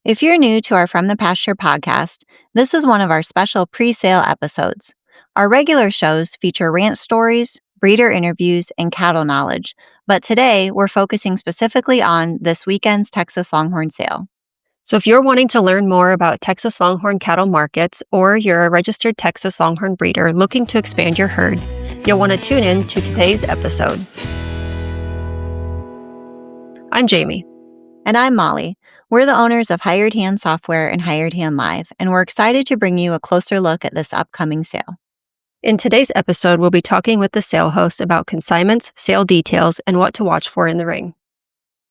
If you're new to our From the Pasture podcast, this is one of our special pre sale episodes. Our regular shows feature ranch stories, breeder interviews, and cattle knowledge, but today we're focusing specifically on this weekend's Texas Longhorn sale. So if you're wanting to learn more about Texas Longhorn cattle markets, or you're a registered Texas Longhorn breeder looking to expand your herd, you'll want to tune in to today's episode. I'm Jamie. And I'm Molly. We're the owners of Hired Hand Software and Hired Hand Live, and we're excited to bring you a closer look at this upcoming sale. In today's episode, we'll be talking with the sale host about consignments, sale details, and what to watch for in the ring.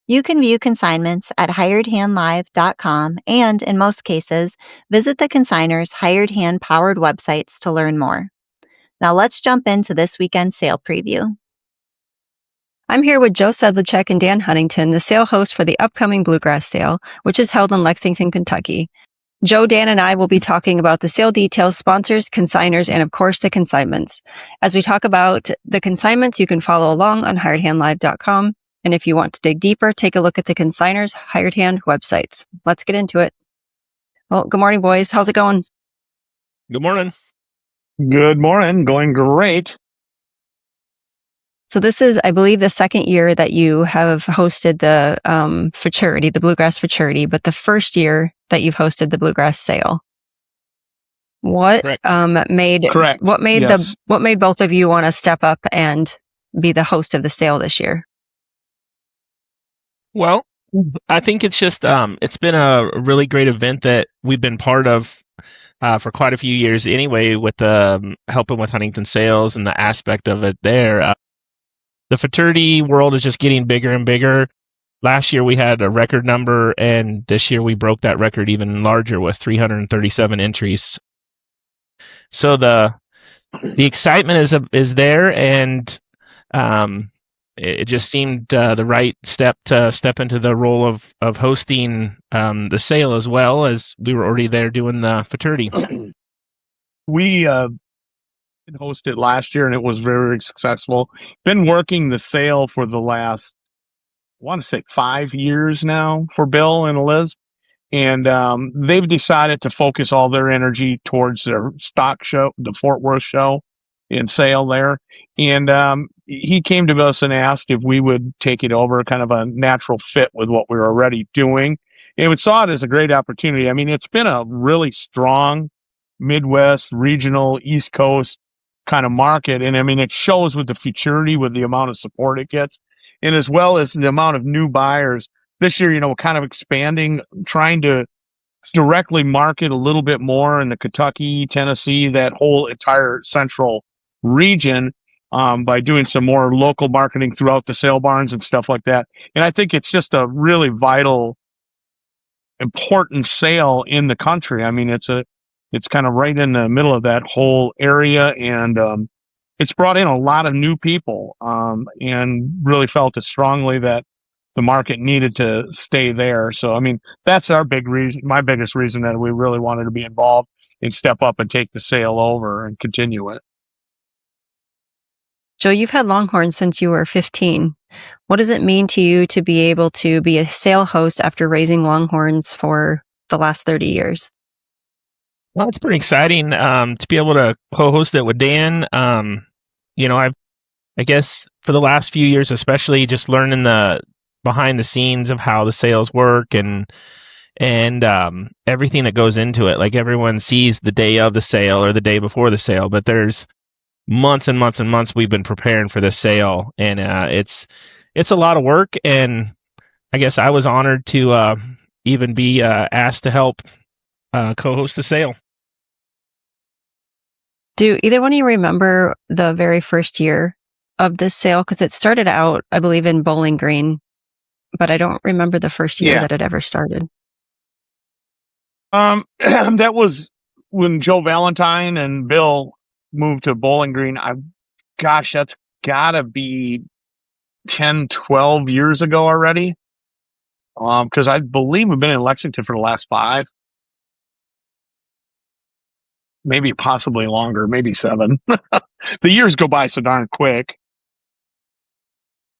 You can view consignments at hiredhandlive.com and, in most cases, visit the consignors' Hired Hand powered websites to learn more. Now let's jump into this weekend's sale preview. I'm here with Joe Sedlacek and Dan Huntington, the sale host for the upcoming Bluegrass sale, which is held in Lexington, Kentucky. Joe, Dan, and I will be talking about the sale details, sponsors, consignors, and of course the consignments. As we talk about the consignments, you can follow along on hiredhandlive.com. And if you want to dig deeper, take a look at the consignors' Hired Hand websites. Let's get into it. Well, good morning, boys. How's it going? Good morning. Good morning. Going great. So this is, I believe, the second year that you have hosted the Futurity, the Bluegrass Futurity, but the first year that you've hosted the Bluegrass sale. What made both of you want to step up and be the host of the sale this year? Well, I think it's just it's been a really great event that we've been part of for quite a few years anyway, with helping with Huntington sales and the aspect of it there. The futurity world is just getting bigger and bigger. Last year we had a record number, and this year we broke that record even larger with 337 entries. So the excitement is there, and it just seemed the right step to step into the role of hosting the sale, as well as we were already there doing the futurity. We hosted last year, and it was very successful. Been working the sale for the last, I want to say, 5 years now for Bill and Liz. And they've decided to focus all their energy towards their stock show, the Fort Worth show and sale there. And he came to us and asked if we would take it over, kind of a natural fit with what we were already doing. And we saw it as a great opportunity. I mean, it's been a really strong Midwest, regional, East Coast kind of market. And I mean, it shows with the futurity, with the amount of support it gets, and as well as the amount of new buyers. This year, kind of expanding, trying to directly market a little bit more in the Kentucky, Tennessee, that whole entire central region, by doing some more local marketing throughout the sale barns and stuff like that. And I think it's just a really vital, important sale in the country. I mean, it's kind of right in the middle of that whole area, and it's brought in a lot of new people, and really felt it strongly that the market needed to stay there. So, I mean, that's our big reason, my biggest reason that we really wanted to be involved and step up and take the sale over and continue it. Joe, you've had Longhorn since you were 15. What does it mean to you to be able to be a sale host after raising Longhorns for the last 30 years? Well, it's pretty exciting to be able to co-host it with Dan. I guess for the last few years, especially just learning the behind the scenes of how the sales work and everything that goes into it. Like, everyone sees the day of the sale or the day before the sale, but there's months and months and months we've been preparing for this sale, and it's a lot of work. And I guess I was honored to even be asked to help co-host the sale. Do either one of you remember the very first year of this sale? Because it started out, I believe, in Bowling Green, but I don't remember the first year that it ever started. That was when Joe Valentine and Bill moved to Bowling Green. That's gotta be 10, 12 years ago already. Because I believe we've been in Lexington for the last 5. Maybe possibly longer, maybe 7. The years go by so darn quick.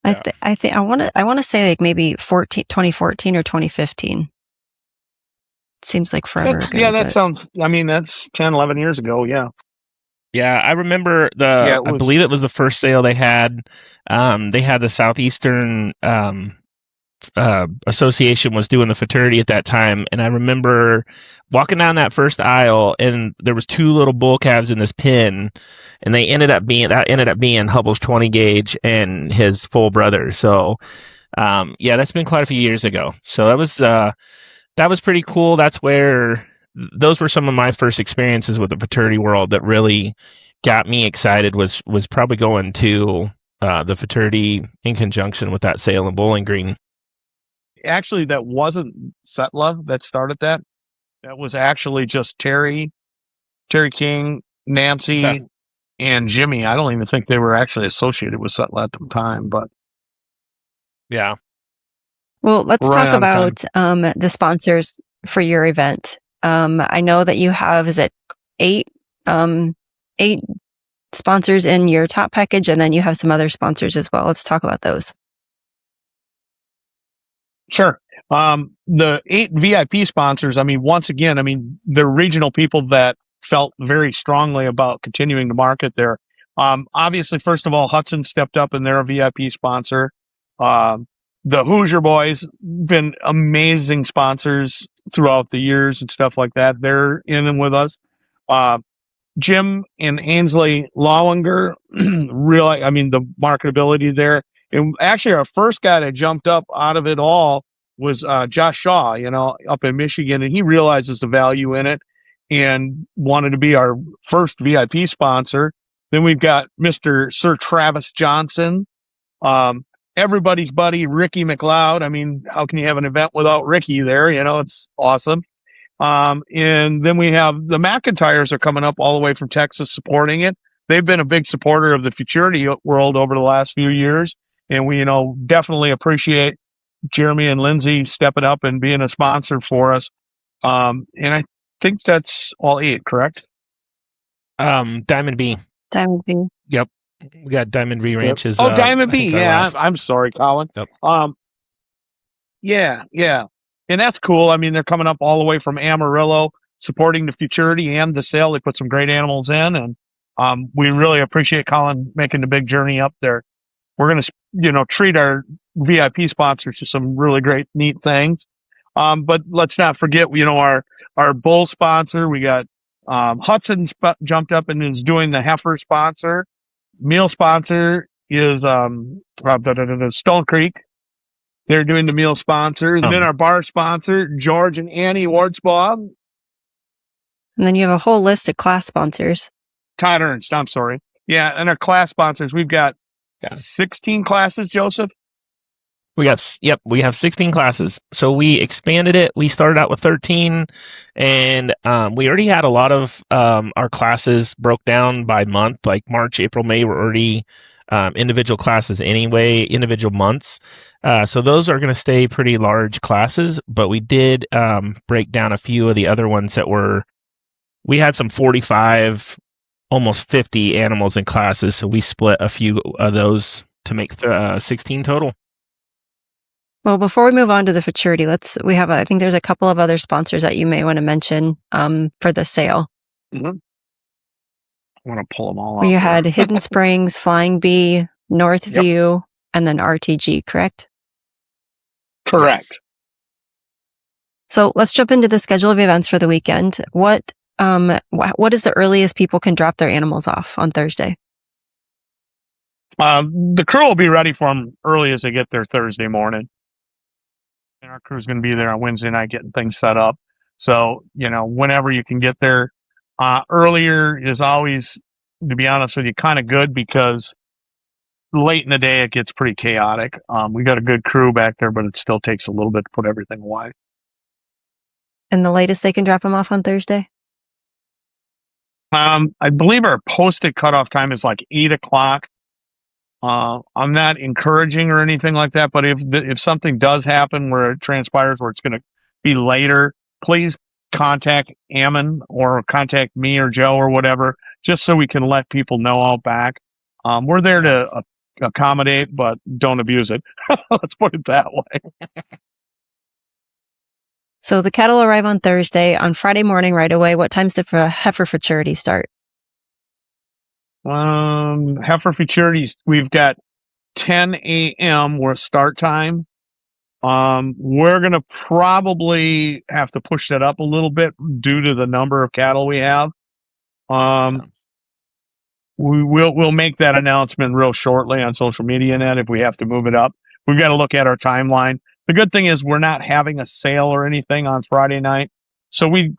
I want to say like maybe 2014 or 2015. seems like forever ago. Yeah, that but- sounds, I mean, that's 10, 11 years ago. Yeah. Yeah, I remember I believe it was the first sale they had. They had the Southeastern Association was doing the futurity at that time, and I remember walking down that first aisle, and there was two little bull calves in this pen, and that ended up being Hubble's 20 gauge and his full brother. So, yeah, that's been quite a few years ago. So that was pretty cool. That's where those were some of my first experiences with the futurity world that really got me excited. Was probably going to the futurity in conjunction with that sale in Bowling Green. Actually, that wasn't Setla that started that. That was actually just Terry King, Nancy, and Jimmy. I don't even think they were actually associated with Setla at the time, but yeah. Well, let's talk about the sponsors for your event. I know that you have, is it 8 sponsors in your top package, and then you have some other sponsors as well. Let's talk about those. Sure. The 8 VIP sponsors, I mean, once again, I mean, they're regional people that felt very strongly about continuing to market there. Obviously, first of all, Hudson stepped up and they're a VIP sponsor. The Hoosier Boys, been amazing sponsors throughout the years and stuff like that. They're in and with us. Jim and Ainsley Lowinger, really, I mean, the marketability there. And actually, our first guy that jumped up out of it all was Josh Shaw, up in Michigan, and he realizes the value in it and wanted to be our first VIP sponsor. Then we've got Mr. Sir Travis Johnson, everybody's buddy, Ricky McLeod. I mean, how can you have an event without Ricky there? It's awesome. And then we have the McIntyres are coming up all the way from Texas supporting it. They've been a big supporter of the futurity world over the last few years. And we, definitely appreciate Jeremy and Lindsay stepping up and being a sponsor for us. And I think that's all 8, correct? Diamond B. Diamond B. Yep. We got Diamond B Ranches. Oh, Diamond B. Yeah. I'm sorry, Colin. Yep. Yeah. And that's cool. I mean, they're coming up all the way from Amarillo, supporting the futurity and the sale. They put some great animals in, and we really appreciate Colin making the big journey up there. We're going to, treat our VIP sponsors to some really great, neat things. But let's not forget, our bull sponsor. We got Hudson jumped up and is doing the heifer sponsor. Meal sponsor is Stone Creek. They're doing the meal sponsor. And then our bar sponsor, George and Annie Wardsbaugh. And then you have a whole list of class sponsors. Todd Ernst, I'm sorry. Yeah, and our class sponsors, we've got 16 classes, Joseph? We have 16 classes. So we expanded it. We started out with 13, and we already had a lot of our classes broke down by month, like March, April, May were already individual classes anyway, individual months. So those are going to stay pretty large classes, but we did break down a few of the other ones we had some 45, almost 50 animals in classes, so we split a few of those to make 16 total. Well, before we move on to the futurity, I think there's a couple of other sponsors that you may want to mention for the sale. Mm-hmm. I want to pull them all out. You had Hidden Springs, Flying Bee, Northview, and then RTG, correct? Correct. So let's jump into the schedule of events for the weekend. What is the earliest people can drop their animals off on Thursday? The crew will be ready for them early as they get there Thursday morning. And our crew's going to be there on Wednesday night getting things set up. So, whenever you can get there, earlier is always, to be honest with you, kind of good because late in the day it gets pretty chaotic. We got a good crew back there, but it still takes a little bit to put everything away. And the latest they can drop them off on Thursday? I believe our posted cutoff time is like 8:00. I'm not encouraging or anything like that, but if something does happen where it transpires where it's going to be later, please contact Ammon or contact me or Joe or whatever, just so we can let people know out back. We're there to accommodate, but don't abuse it. Let's put it that way. So the cattle arrive on Thursday. On Friday morning right away, what time's the heifer futurity start? Heifer Futurities, we've got 10 a.m. where start time. We're going to probably have to push that up a little bit due to the number of cattle we have. We'll make that announcement real shortly on social media net if we have to move it up. We've got to look at our timeline. The good thing is we're not having a sale or anything on Friday night. So we've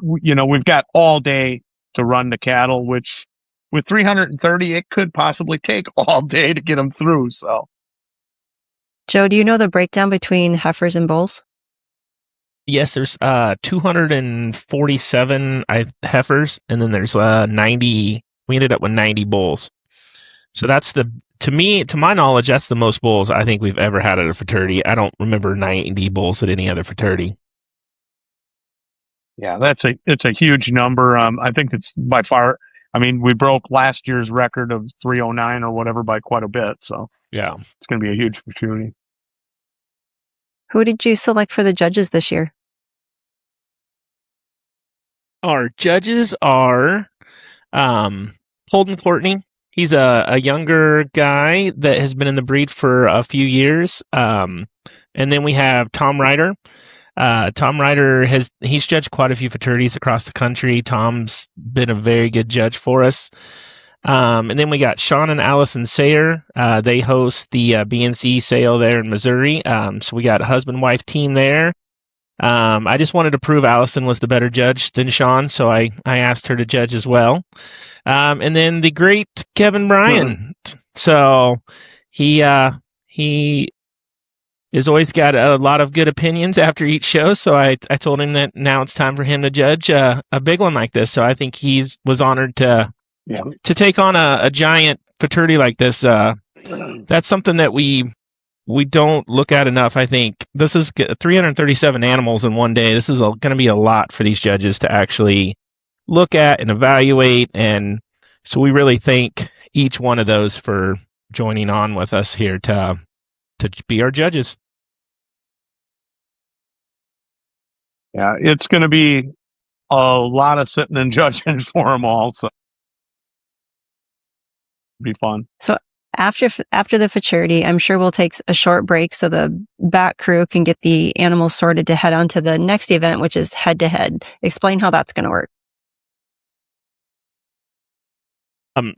got all day to run the cattle, which with 330, it could possibly take all day to get them through. So, Joe, do you know the breakdown between heifers and bulls? Yes, there's 247 heifers, and then there's 90. We ended up with 90 bulls. So that's to my knowledge, that's the most bulls I think we've ever had at a fraternity. I don't remember 90 bulls at any other fraternity. Yeah, it's a huge number. I think it's by far. I mean, we broke last year's record of 309 or whatever by quite a bit. So yeah, it's going to be a huge fraternity. Who did you select for the judges this year? Our judges are Holden Courtney. He's a younger guy that has been in the breed for a few years. And then we have Tom Ryder. Tom Ryder he's judged quite a few fraternities across the country. Tom's been a very good judge for us. And then we got Sean and Allison Sayer. They host the BNC sale there in Missouri. So we got a husband-wife team there. I just wanted to prove Allison was the better judge than Sean, so I asked her to judge as well. And then the great Kevin Bryant. So he has always got a lot of good opinions after each show. So I told him that now it's time for him to judge a big one like this. So I think he was honored to take on a giant fraternity like this. That's something that we don't look at enough. I think this is 337 animals in one day. This is going to be a lot for these judges to actually look at and evaluate. And so we really thank each one of those for joining on with us here to be our judges. Yeah, it's going to be a lot of sitting and judging for them all. So it'll be fun. So after the futurity, I'm sure we'll take a short break so the back crew can get the animals sorted to head on to the next event, which is head-to-head. Explain how that's going to work.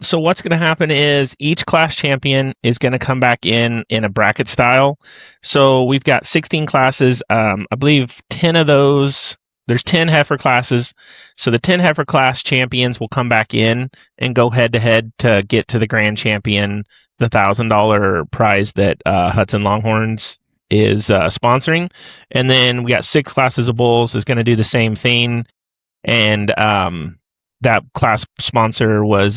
So what's going to happen is each class champion is going to come back in a bracket style. So we've got 16 classes. I believe 10 of those, there's 10 heifer classes. So the 10 heifer class champions will come back in and go head to head to get to the grand champion, the $1,000 prize that Hudson Longhorns is sponsoring. And then we got 6 classes of bulls is going to do the same thing. And that class sponsor was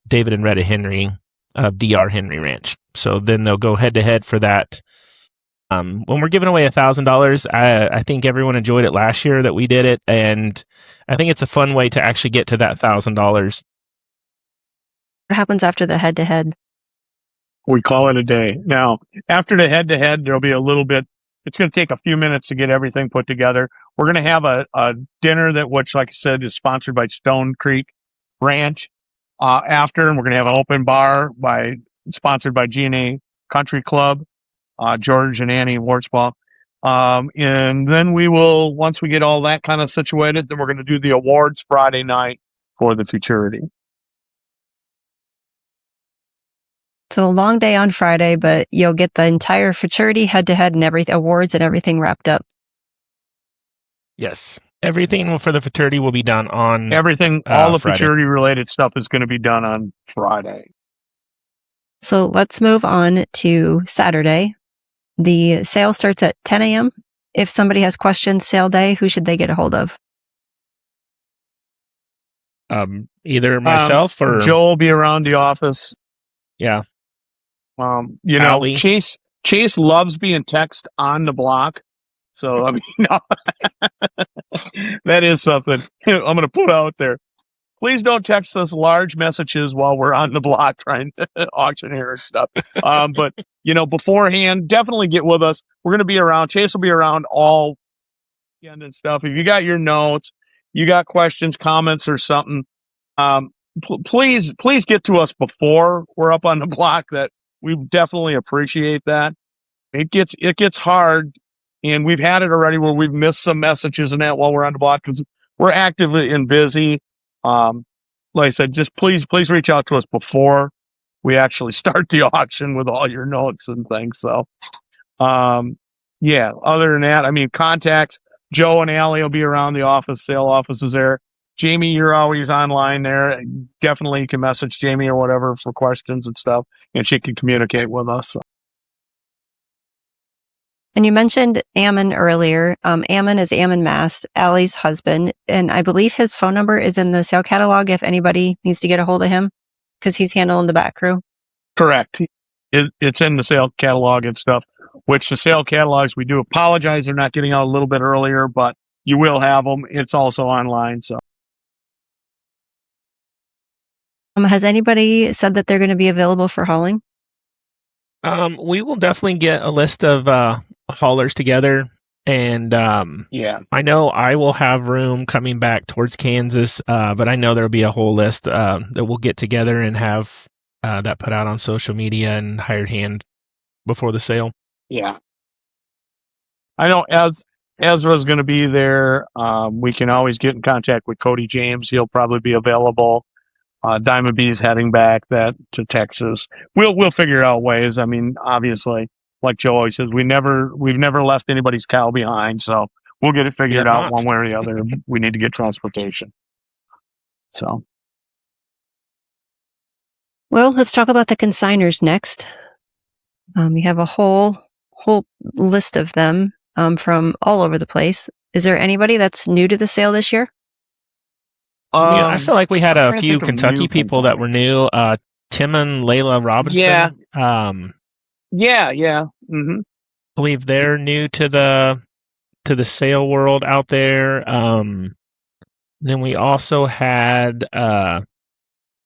David and Retta Henry of DR Henry Ranch. So then they'll go head to head for that. When we're giving away $1,000, I think everyone enjoyed it last year that we did it, and I think it's a fun way to actually get to that $1,000. What happens after the head to head? We call it a day. Now, after the head to head, there'll be a little bit. It's going to take a few minutes to get everything put together. We're going to have a dinner which, like I said, is sponsored by Stone Creek Ranch. After, and we're going to have an open bar sponsored by G&A Country Club, George and Annie Wartzball. And then we will, once we get all that kind of situated, then we're going to do the awards Friday night for the futurity. So a long day on Friday, but you'll get the entire fraternity head-to-head and awards and everything wrapped up. Yes. Everything for the fraternity will be done on everything. All the Friday. fraternity-related stuff is going to be done on Friday. So let's move on to Saturday. The sale starts at 10 a.m. If somebody has questions sale day, who should they get a hold of? Either myself or Joe will be around the office. Yeah. Allie. Chase loves being text on the block. So, I mean, no, that is something I'm going to put out there. Please don't text us large messages while we're on the block trying to auction here and stuff. But, beforehand, definitely get with us. We're going to be around. Chase will be around all And stuff. If you got your notes, you got questions, comments, or something, please get to us before we're up on the block. That we definitely appreciate that. It gets hard, and we've had it already where we've missed some messages and that while we're on the block because we're actively and busy. Like I said, just please reach out to us before we actually start the auction with all your notes and things. So, yeah. Other than that, I mean, contacts. Joe and Allie will be around the office. Sale office is there. Jamie, you're always online there. Definitely you can message Jamie or whatever for questions and stuff, and she can communicate with us. So. And you mentioned Ammon earlier. Ammon is Ammon Mast, Allie's husband, and I believe his phone number is in the sale catalog if anybody needs to get a hold of him, because he's handling the back crew. Correct. It's in the sale catalog and stuff, which the sale catalogs, we do apologize they're not getting out a little bit earlier, but you will have them. It's also online. So, has anybody said that they're going to be available for hauling? We will definitely get a list of haulers together, and yeah, I know I will have room coming back towards Kansas, but I know there'll be a whole list that we'll get together and have that put out on social media and hired hand before the sale. Yeah, I know Ezra's going to be there. We can always get in contact with Cody James. He'll probably be available. Diamond B's heading back to Texas. We'll figure out ways. I mean, obviously, like Joe always says, we've never left anybody's cow behind. So we'll get it figured out one way or the other. We need to get transportation. So, well, let's talk about the consignors next. You have a whole list of them from all over the place. Is there anybody that's new to the sale this year? I feel like we had a few Kentucky people that were new. Tim and Layla Robinson. Yeah. Mm-hmm. I believe they're new to the sale world out there. Then we also had Bill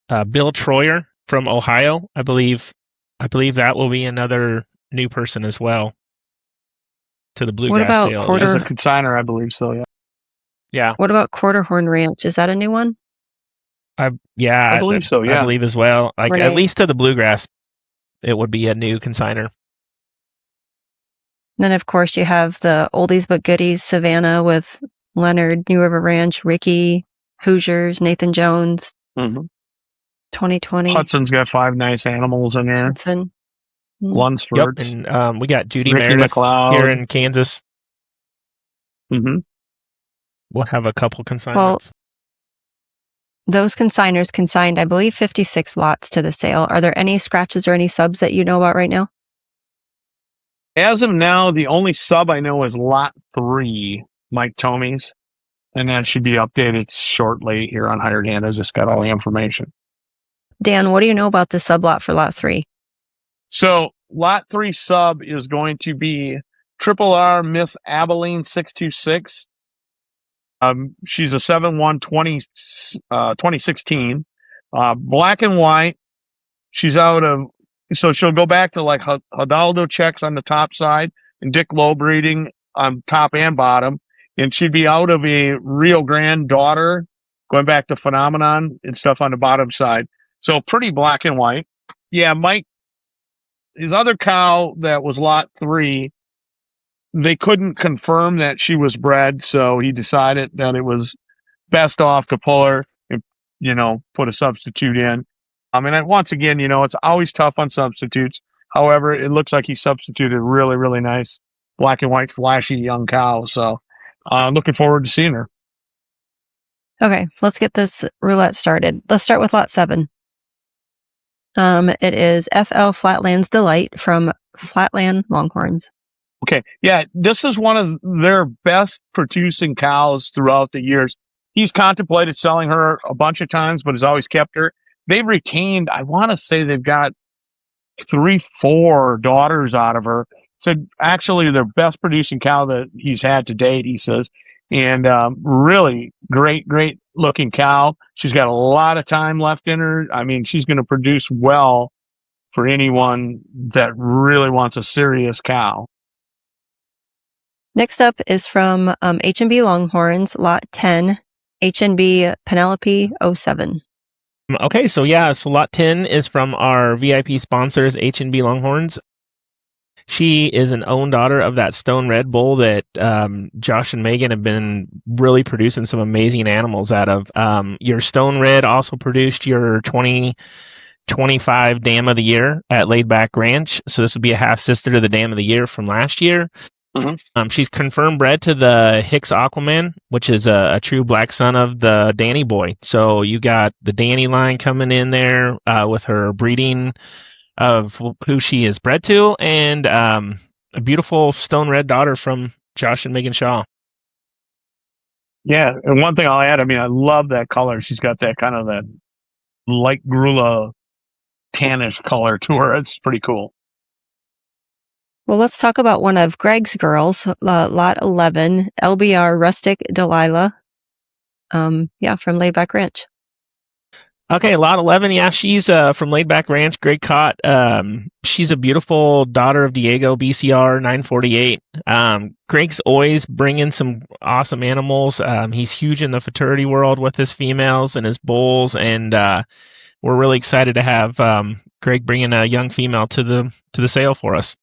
Troyer from Ohio. I believe that will be another new person as well to the Bluegrass sale. As a consignor, I believe so. Yeah. Yeah. What about Quarterhorn Ranch? Is that a new one? I believe so. Yeah. I believe as well. Like Renee. At least to the Bluegrass, it would be a new consignor. Then, of course, you have the oldies but goodies, Savannah with Leonard, New River Ranch, Ricky, Hoosiers, Nathan Jones, 2020. Hudson's got 5 nice animals in there. Hudson. Lunsford. Yep, and we got Judy Ricky Meredith McLeod. here in Kansas. Mm-hmm. We'll have a couple consignments. Well, those consignors consigned, I believe, 56 lots to the sale. Are there any scratches or any subs that you know about right now? As of now, the only sub I know is Lot 3, Mike Tomies, and that should be updated shortly here on Hired Hand. I just got all the information. Dan, what do you know about the sublot for Lot 3? So, Lot 3 sub is going to be Triple R Miss Abilene 626. She's a 7-1 2016. Black and white. She's out of, so she'll go back to like Hidalgo checks on the top side and Dick Low breeding on top and bottom. And she'd be out of a Rio Grande daughter, going back to Phenomenon and stuff on the bottom side. So pretty black and white. Yeah, Mike, his other cow that was Lot 3, they couldn't confirm that she was bred, so he decided that it was best off to pull her and, put a substitute in. And once again, it's always tough on substitutes. However, it looks like he substituted really, really nice black and white, flashy young cow. So looking forward to seeing her. Okay, let's get this roulette started. Let's start with Lot 7. It is FL Flatland's Delight from Flatland Longhorns. Okay. Yeah, this is one of their best producing cows throughout the years. He's contemplated selling her a bunch of times, but has always kept her. They've retained, I want to say they've got 3-4 daughters out of her. So actually their best producing cow that he's had to date, he says. And really great looking cow. She's got a lot of time left in her. I mean, she's going to produce well for anyone that really wants a serious cow. Next up is from H&B Longhorns, Lot 10, H&B Penelope 07. Okay, so lot 10 is from our VIP sponsors, H&B Longhorns. She is an own daughter of that Stone Red Bull that Josh and Megan have been really producing some amazing animals out of. Your Stone Red also produced your 2025 Dam of the Year at Laid Back Ranch. So this would be a half sister to the Dam of the Year from last year. Mm-hmm. She's confirmed bred to the Hicks Aquaman, which is a true black son of the Danny boy. So you got the Danny line coming in there with her breeding of who she is bred to, and a beautiful stone red daughter from Josh and Megan Shaw. Yeah, and one thing I'll add, I mean, I love that color. She's got that kind of that light Grula tannish color to her. It's pretty cool. Well, let's talk about one of Greg's girls, Lot 11, LBR Rustic Delilah. From Laid Back Ranch. Okay, Lot 11, yeah, she's from Laid Back Ranch, Greg Cott. She's a beautiful daughter of Diego, BCR 948. Greg's always bringing some awesome animals. He's huge in the futurity world with his females and his bulls, and we're really excited to have Greg bringing a young female to the sale for us.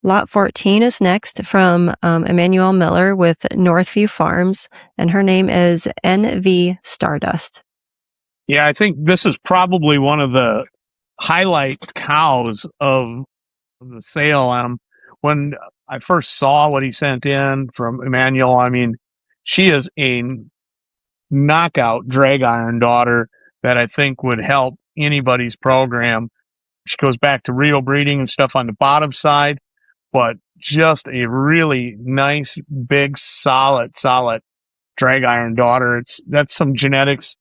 Lot 14 is next from Emmanuel Miller with Northview Farms, and her name is NV Stardust. Yeah, I think this is probably one of the highlight cows of the sale. When I first saw what he sent in from Emmanuel, I mean, she is a knockout drag iron daughter that I think would help anybody's program. She goes back to Rio breeding and stuff on the bottom side, but just a really nice, big, solid drag iron daughter. That's some genetics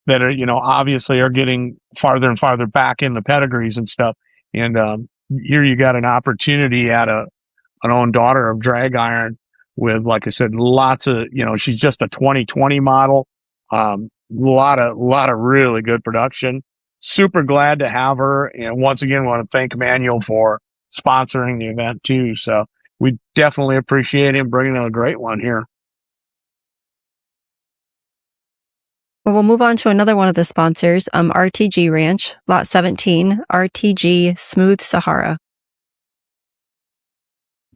that are, obviously are getting farther and farther back in the pedigrees and stuff. And here you got an opportunity at an own daughter of drag iron with, like I said, lots of, she's just a 2020 model. Lot of really good production. Super glad to have her. And once again, want to thank Emmanuel for sponsoring the event too. So we definitely appreciate him bringing in a great one here. Well, we'll move on to another one of the sponsors, RTG Ranch, Lot 17, RTG Smooth Sahara.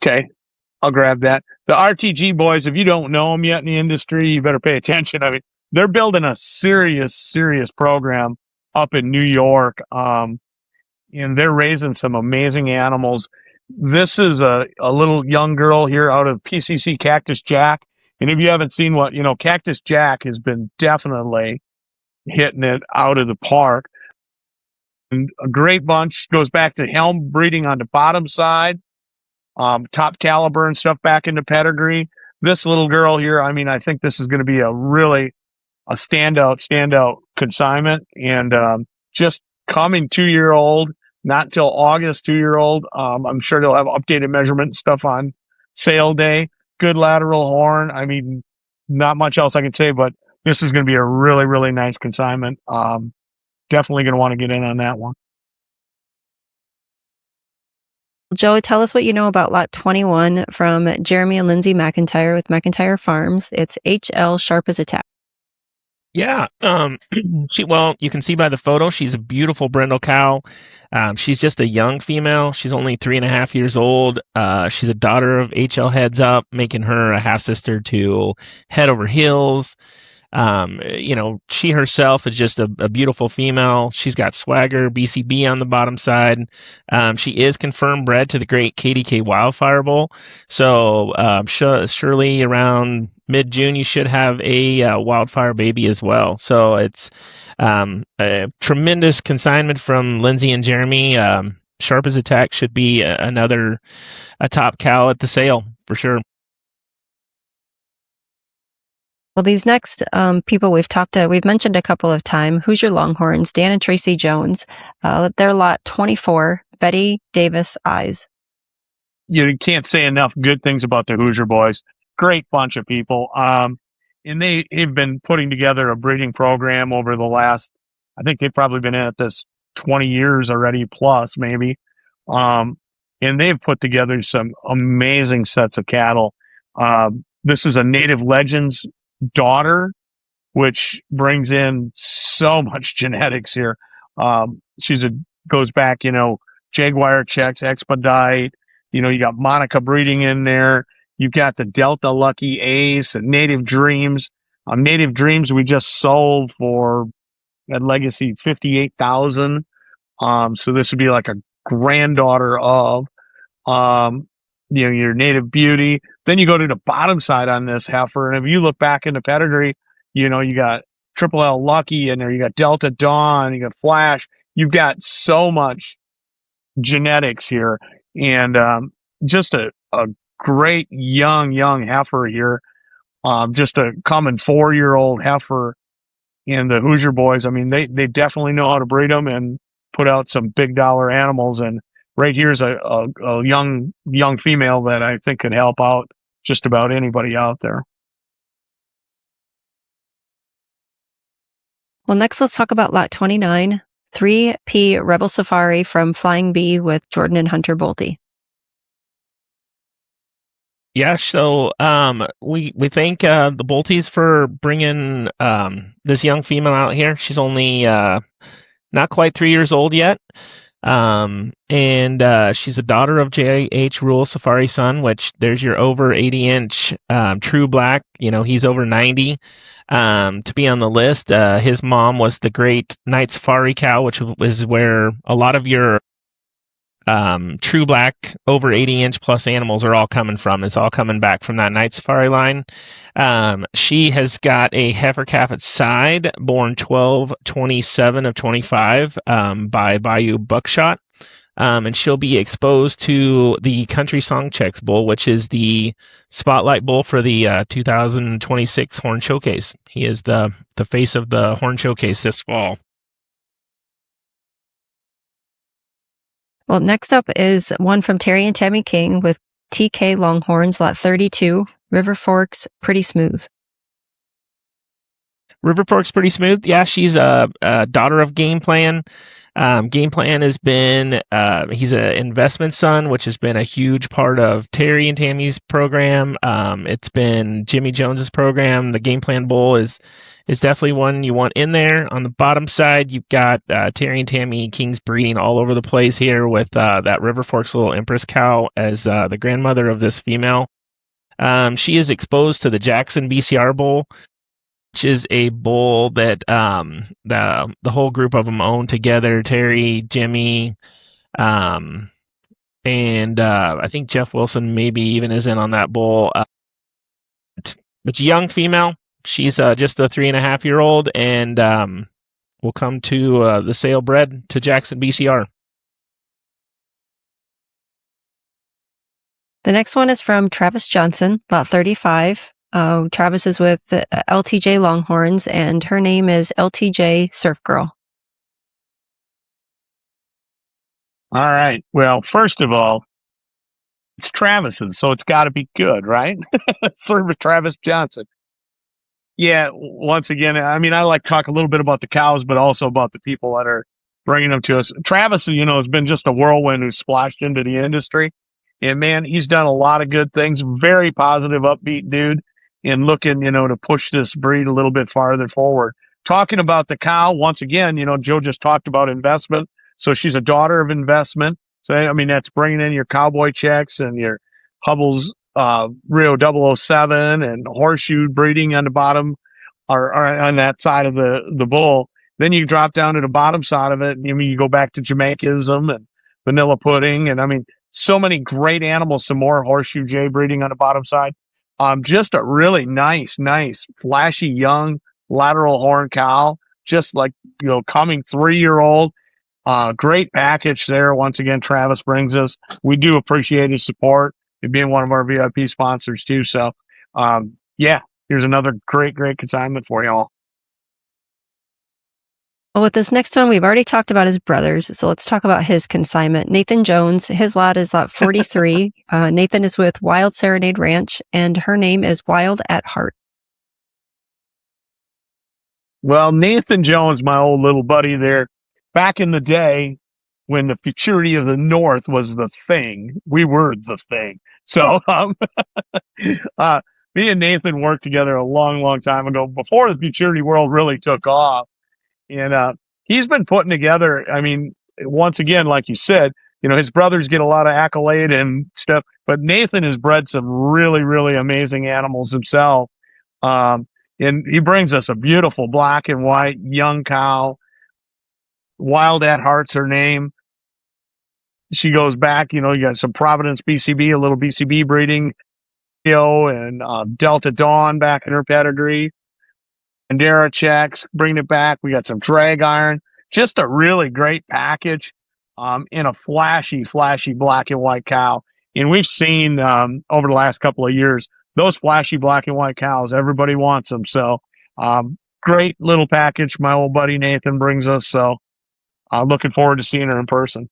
Okay, I'll grab that. The RTG boys, if you don't know them yet in the industry, you better pay attention. I mean, they're building a serious program up in New York, and they're raising some amazing animals. This is a little young girl here out of PCC Cactus Jack. And if you haven't seen Cactus Jack has been definitely hitting it out of the park. And a great bunch. Goes back to Helm breeding on the bottom side, top caliber and stuff back into pedigree. This little girl here, I mean, I think this is going to be a standout consignment. And just coming 2-year-old, not till August, 2-year-old. I'm sure they'll have updated measurement stuff on sale day. Good lateral horn. I mean, not much else I can say, but this is going to be a really nice consignment. Definitely going to want to get in on that one. Joe, tell us what you know about Lot 21 from Jeremy and Lindsay McIntyre with McIntyre Farms. It's HL Sharp as a Tack. Yeah, you can see by the photo, she's a beautiful brindle cow. She's just a young female. She's only 3.5 years old. She's a daughter of HL Heads Up, making her a half sister to Head Over Heels. She herself is just a beautiful female. She's got swagger, BCB on the bottom side. She is confirmed bred to the great KDK Wildfire Bowl. So surely around mid-June, you should have a wildfire baby as well. So it's a tremendous consignment from Lindsay and Jeremy. Sharp as a Tack should be a top cow at the sale for sure. Well, these next people we've mentioned a couple of times, Hoosier Longhorns, Dan and Tracy Jones. They're Lot 24, Betty Davis Eyes. You can't say enough good things about the Hoosier boys. Great bunch of people. And they've been putting together a breeding program over the last, I think they've probably been at this 20 years already plus maybe. and they've put together some amazing sets of cattle. This is a Native Legends daughter, which brings in so much genetics here. Goes back, Jaguar checks, Expedite. You got Monica breeding in there. You've got the Delta Lucky Ace and Native Dreams. Native Dreams we just sold for at Legacy 58,000. So this would be like a granddaughter of your Native Beauty. Then you go to the bottom side on this heifer, and if you look back in the pedigree, you got Triple L Lucky in there, you got Delta Dawn, you got Flash. You've got so much genetics here, and just a great young heifer here. Just a common 4-year-old heifer. And the Hoosier boys, I mean, they definitely know how to breed them and put out some big dollar animals. And right here's a young female that I think could help out just about anybody out there. Well, next let's talk about lot 29, 3P Rebel Safari from Flying Bee with Jordan and Hunter Bolte. Yeah, so we thank the Boltes for bringing this young female out here. She's only not quite 3 years old yet, and she's a daughter of J.H. Rule Safari Son, which there's your over 80-inch true black. He's over 90 to be on the list. His mom was the great Night Safari cow, which was where a lot of your true black over 80-inch plus animals are all coming from. It's all coming back from that Night Safari line. She has got a heifer calf at side, born 12/27 of 25 by Bayou Buckshot. And she'll be exposed to the Country Song Checks bull, which is the spotlight bull for the 2026 Horn Showcase. He is the face of the Horn Showcase this fall. Well, next up is one from Terry and Tammy King with TK Longhorns, lot 32, River Forks, Pretty Smooth. River Forks Pretty Smooth. Yeah, she's a daughter of Game Plan. Game Plan has been, he's an investment son, which has been a huge part of Terry and Tammy's program. It's been Jimmy Jones's program. The Game Plan bull is definitely one you want in there. On the bottom side, you've got Terry and Tammy King's breeding all over the place here with that River Forks Little Empress cow as the grandmother of this female. She is exposed to the Jackson BCR bull, which is a bull that the whole group of them own together. Terry, Jimmy, and I think Jeff Wilson maybe even is in on that bull. But young female. She's just a 3.5-year-old and will come to the sale bred to Jackson BCR. The next one is from Travis Johnson, lot 35. Travis is with LTJ Longhorns, and her name is LTJ Surf Girl. All right. Well, first of all, it's Travis's, so it's got to be good, right? Serve with Travis Johnson. Yeah, once again, I mean, I like to talk a little bit about the cows, but also about the people that are bringing them to us. Travis, has been just a whirlwind who splashed into the industry. And, man, he's done a lot of good things. Very positive, upbeat dude, and looking, to push this breed a little bit farther forward. Talking about the cow, once again, Joe just talked about investment. So she's a daughter of investment. So, I mean, that's bringing in your cowboy checks and your Hubble's Rio 007 and horseshoe breeding on the bottom or on that side of the bull. Then you drop down to the bottom side of it. I mean, you go back to Jamaicaism and vanilla pudding. And I mean, so many great animals, some more horseshoe J breeding on the bottom side. Just a really nice, flashy young lateral horn cow, just like, coming 3-year-old. Great package there. Once again, Travis brings us. We do appreciate his support. Being one of our VIP sponsors too. So, here's another great consignment for y'all. Well, with this next one, we've already talked about his brothers. So let's talk about his consignment. Nathan Jones, his lot is lot 43. Nathan is with Wild Serenade Ranch, and her name is Wild at Heart. Well, Nathan Jones, my old little buddy there, back in the day, when the Futurity of the North was the thing. We were the thing. So, me and Nathan worked together a long, long time ago before the Futurity world really took off. And, he's been putting together, I mean, once again, like you said, his brothers get a lot of accolade and stuff, but Nathan has bred some really, really amazing animals himself. And he brings us a beautiful black and white young cow. Wild at Heart's her name. She goes back, you got some Providence BCB, a little BCB breeding, and Delta Dawn back in her pedigree. And Dara checks, bringing it back. We got some drag iron. Just a really great package in a flashy, flashy black and white cow. And we've seen over the last couple of years, those flashy black and white cows, everybody wants them. So great little package my old buddy Nathan brings us. So looking forward to seeing her in person.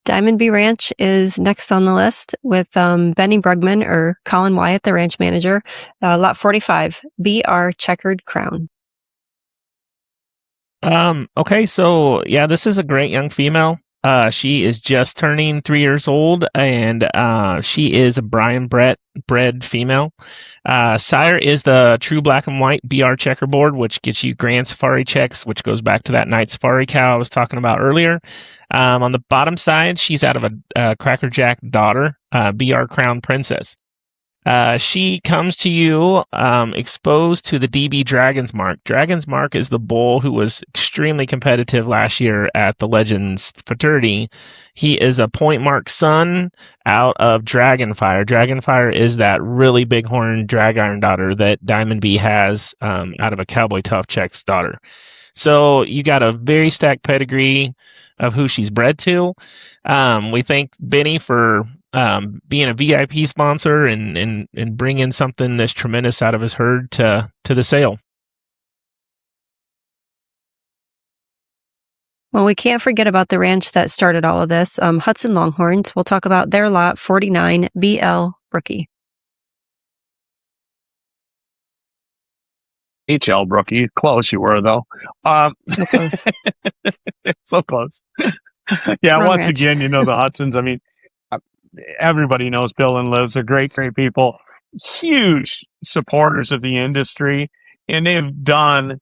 Diamond B Ranch is next on the list with Benny Brugman or Colin Wyatt, the ranch manager. Lot 45, BR Checkered Crown. Okay, so yeah, this is a great young female. She is just turning 3 years old, and she is a Brian Brett bred female. Sire is the true black and white BR checkerboard, which gets you Grand Safari checks, which goes back to that Night Safari cow I was talking about earlier. On the bottom side, she's out of a Cracker Jack daughter, BR Crown Princess. She comes to you exposed to the DB Dragon's Mark. Dragon's Mark is the bull who was extremely competitive last year at the Legends Futurity. He is a point mark son out of Dragonfire. Dragonfire is that really big horn drag iron daughter that Diamond B has out of a Cowboy Tough Check's daughter. So you got a very stacked pedigree of who she's bred to. We thank Benny for being a VIP sponsor and bringing something that's tremendous out of his herd to the sale. Well, we can't forget about the ranch that started all of this, Hudson Longhorns. We'll talk about their lot 49, BL Brookie. HL Brookie. Close you were, though. So close. So close. Yeah, Wrong once ranch. again, the Hudsons. I mean, everybody knows Bill and Liz. They're great, great people. Huge supporters of the industry. And they've done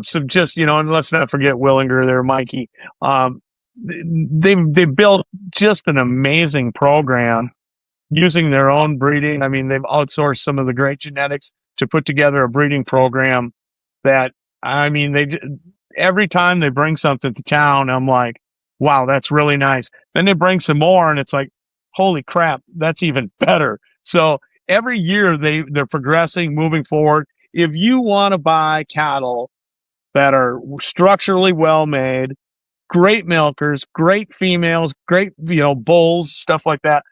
some just, and let's not forget Willinger there, Mikey. They've built just an amazing program using their own breeding. I mean, they've outsourced some of the great genetics to put together a breeding program that, I mean, every time they bring something to town, I'm like, wow, that's really nice. Then they bring some more and it's like, holy crap, that's even better. So every year they're progressing, moving forward. If you want to buy cattle that are structurally well made, great milkers, great females, great, bulls, stuff like that.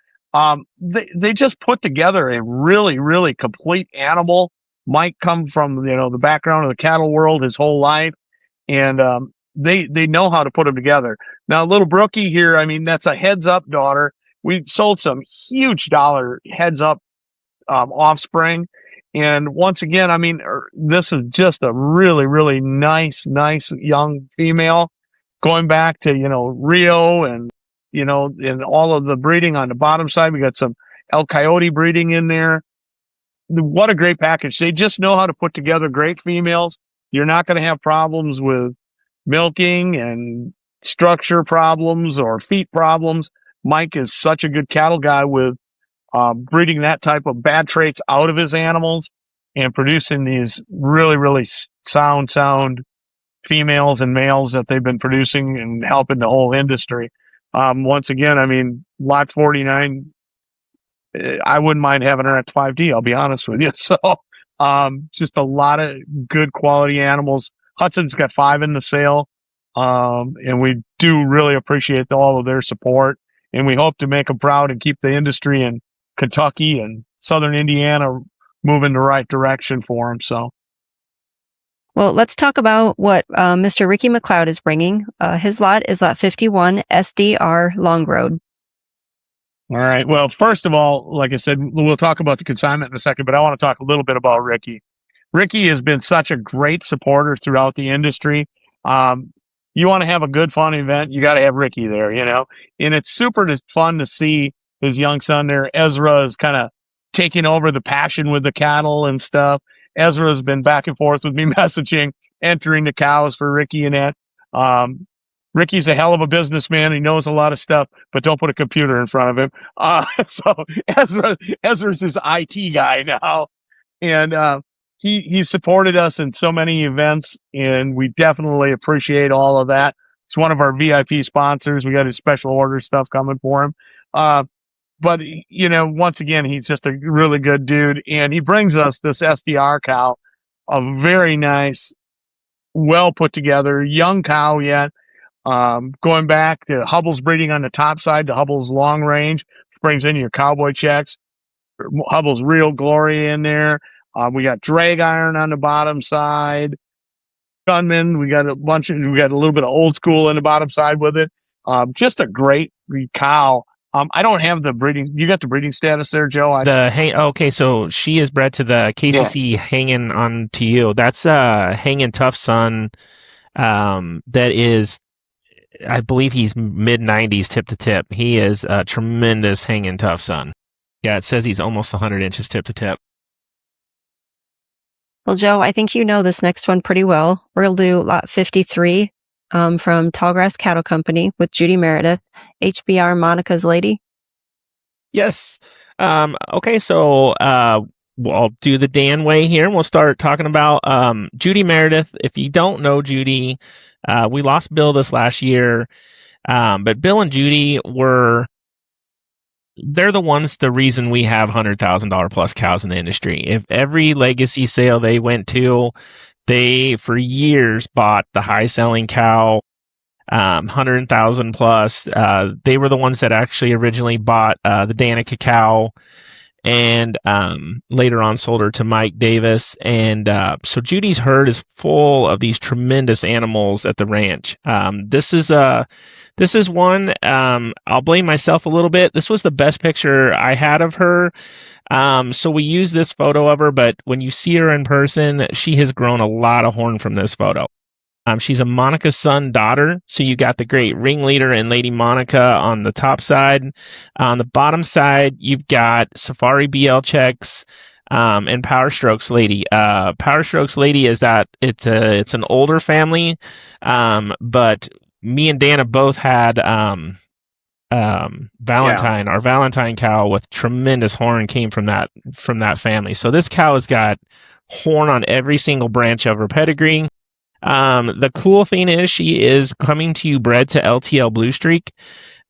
They just put together a really, really complete animal. Mike come from, the background of the cattle world his whole life. And, they know how to put them together. Now, little Brookie here, I mean, that's a heads up daughter. We sold some huge dollar heads up, offspring. And once again, I mean, this is just a really, really nice young female going back to, Rio and, and all of the breeding on the bottom side. We got some El Coyote breeding in there. What a great package. They just know how to put together great females. You're not going to have problems with milking and structure problems or feet problems. Mike is such a good cattle guy with breeding that type of bad traits out of his animals and producing these really, really sound females and males that they've been producing and helping the whole industry. Once again, I mean, lot 49, I wouldn't mind having her at 5D, I'll be honest with you. So just a lot of good quality animals. Hudson's got 5 in the sale, and we do really appreciate all of their support. And we hope to make them proud and keep the industry in Kentucky and southern Indiana moving the right direction for them. So, Well, let's talk about what Mr. Ricky McLeod is bringing. His lot is lot 51, SDR Long Road. All right. Well, first of all, like I said, we'll talk about the consignment in a second, but I want to talk a little bit about Ricky. Ricky has been such a great supporter throughout the industry. You want to have a good, fun event, you got to have Ricky there, and it's super fun to see his young son there. Ezra is kind of taking over the passion with the cattle and stuff. Ezra has been back and forth with me messaging, entering the cows for Ricky and that. Ricky's a hell of a businessman. He knows a lot of stuff, but don't put a computer in front of him. So Ezra's his IT guy now. And he supported us in so many events, and we definitely appreciate all of that. It's one of our VIP sponsors. We got his special order stuff coming for him. But, once again, he's just a really good dude, and he brings us this SDR cow, a very nice, well put together, young cow yet. Going back to Hubble's breeding on the top side to Hubble's long range, brings in your cowboy checks. Hubble's Real Glory in there. We got drag iron on the bottom side. Gunman, we got a little bit of old school in the bottom side with it. Just a great cow. I don't have the breeding. You got the breeding status there, Joe? Okay, so she is bred to the KCC hanging on to you. That's hanging tough son. That is, I believe he's mid 90s tip to tip. He is a tremendous hanging tough son. Yeah, it says he's almost 100 inches tip to tip. Well, Joe, I think you know this next one pretty well. We'll do lot 53 from Tallgrass Cattle Company with Judy Meredith, HBR Monica's Lady. Yes. Okay, so I'll do the Dan way here, and we'll start talking about Judy Meredith. If you don't know Judy, we lost Bill this last year, but Bill and Judy they're the reason we have $100,000 plus cows in the industry. If every legacy sale they went to, they for years bought the high selling cow, 100,000 plus. They were the ones that actually originally bought the Danica cow, and later on sold her to Mike Davis. And so Judy's herd is full of these tremendous animals at the ranch. This is one, I'll blame myself a little bit. This was the best picture I had of her. So we use this photo of her, but when you see her in person, she has grown a lot of horn from this photo. She's a Monica's son daughter. So you got the great ringleader and Lady Monica on the top side. On the bottom side, you've got Safari BL checks, and Power Strokes Lady. Power Strokes Lady is that it's an older family, but me and Dana both had Valentine. Our Valentine cow with tremendous horn came from that family. So this cow has got horn on every single branch of her pedigree. The cool thing is she is coming to you bred to LTL Blue Streak.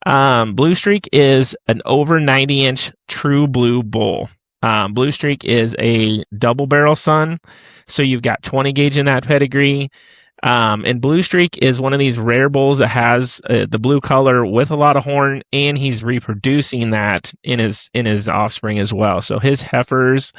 Blue Streak is an over 90-inch true blue bull. Blue Streak is a double barrel son, so you've got 20 gauge in that pedigree. And Blue Streak is one of these rare bulls that has the blue color with a lot of horn, and he's reproducing that in his offspring as well. So his heifers,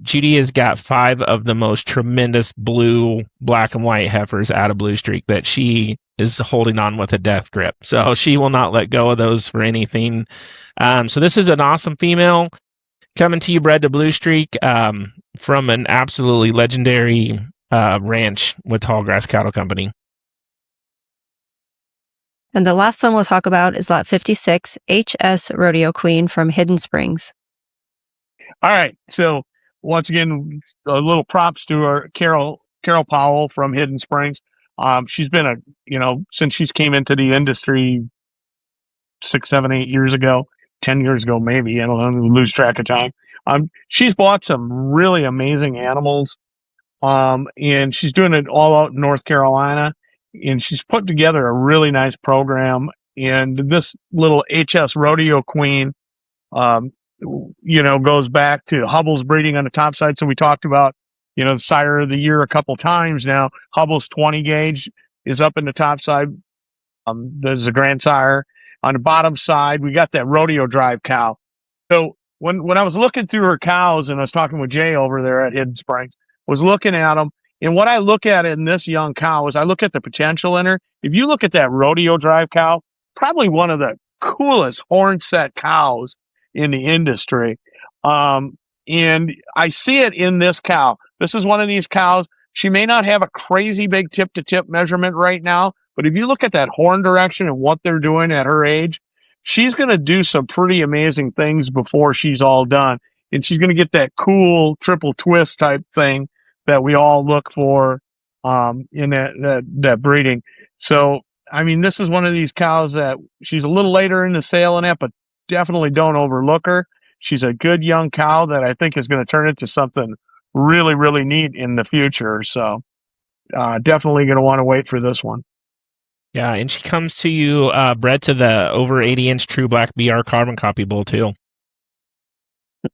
Judy has got 5 of the most tremendous blue, black and white heifers out of Blue Streak that she is holding on with a death grip. So she will not let go of those for anything. So this is an awesome female coming to you bred to Blue Streak from an absolutely legendary ranch with Tallgrass Cattle Company. And the last one we'll talk about is lot 56, HS Rodeo Queen from Hidden Springs. All right. So once again, a little props to our Carol Powell from Hidden Springs. She's been since she's came into the industry 6, 7, 8 years ago, 10 years ago, maybe. I don't know, lose track of time. She's bought some really amazing animals. And she's doing it all out in North Carolina, and she's put together a really nice program. And this little HS Rodeo Queen, goes back to Hubble's breeding on the top side. So we talked about, the sire of the year a couple times now. Hubble's 20 gauge is up in the top side. There's a grand sire. On the bottom side, we got that rodeo drive cow. So when I was looking through her cows, and I was talking with Jay over there at Hidden Springs, was looking at them, and what I look at in this young cow is I look at the potential in her. If you look at that rodeo drive cow, probably one of the coolest horn set cows in the industry. And I see it in this cow. This is one of these cows. She may not have a crazy big tip-to-tip measurement right now, but if you look at that horn direction and what they're doing at her age, she's going to do some pretty amazing things before she's all done. And she's going to get that cool triple twist type thing that we all look for in that breeding. So, I mean, this is one of these cows that she's a little later in the sale and that, but definitely don't overlook her. She's a good young cow that I think is going to turn into something really, really neat in the future. So, definitely going to want to wait for this one. Yeah, and she comes to you bred to the over 80-inch True Black BR carbon copy bull too.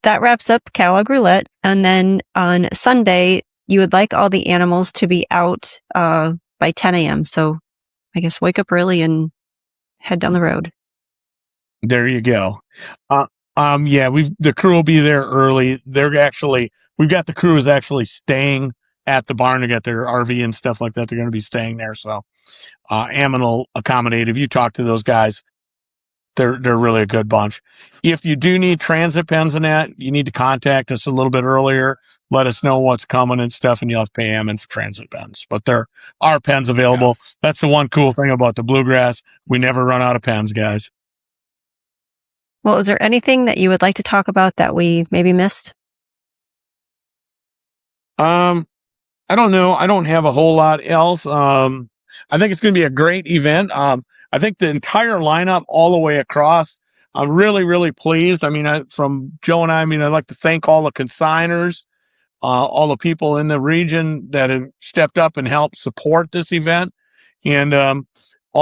That wraps up Catalog Roulette. And then on Sunday, you would like all the animals to be out by 10 a.m. So I guess wake up early and head down the road. There you go. Yeah, the crew will be there early. We've got the crew is actually staying at the barn to get their RV and stuff like that. They're going to be staying there. So, Ammon will accommodate. If you talk to those guys, they're really a good bunch. If you do need transit pens and that, you need to contact us a little bit earlier. Let us know what's coming and stuff, and you'll have to pay Ammon for transit pens. But there are pens available. Yeah. That's the one cool thing about the Bluegrass. We never run out of pens, guys. Well, is there anything that you would like to talk about that we maybe missed? I don't know. I don't have a whole lot else. I think it's going to be a great event. I think the entire lineup all the way across, I'm really, really pleased. I mean, from Joe and I mean, I'd like to thank all the consignors, all the people in the region that have stepped up and helped support this event. And all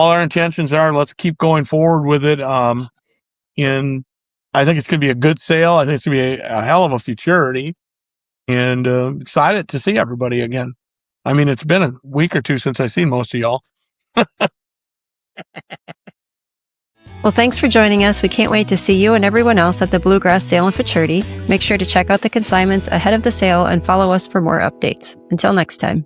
our intentions are, let's keep going forward with it. And I think it's going to be a good sale. I think it's going to be a hell of a futurity. And excited to see everybody again. I mean, it's been a week or two since I've seen most of y'all. Well, thanks for joining us. We can't wait to see you and everyone else at the Bluegrass Sale and Futurity. Make sure to check out the consignments ahead of the sale and follow us for more updates. Until next time.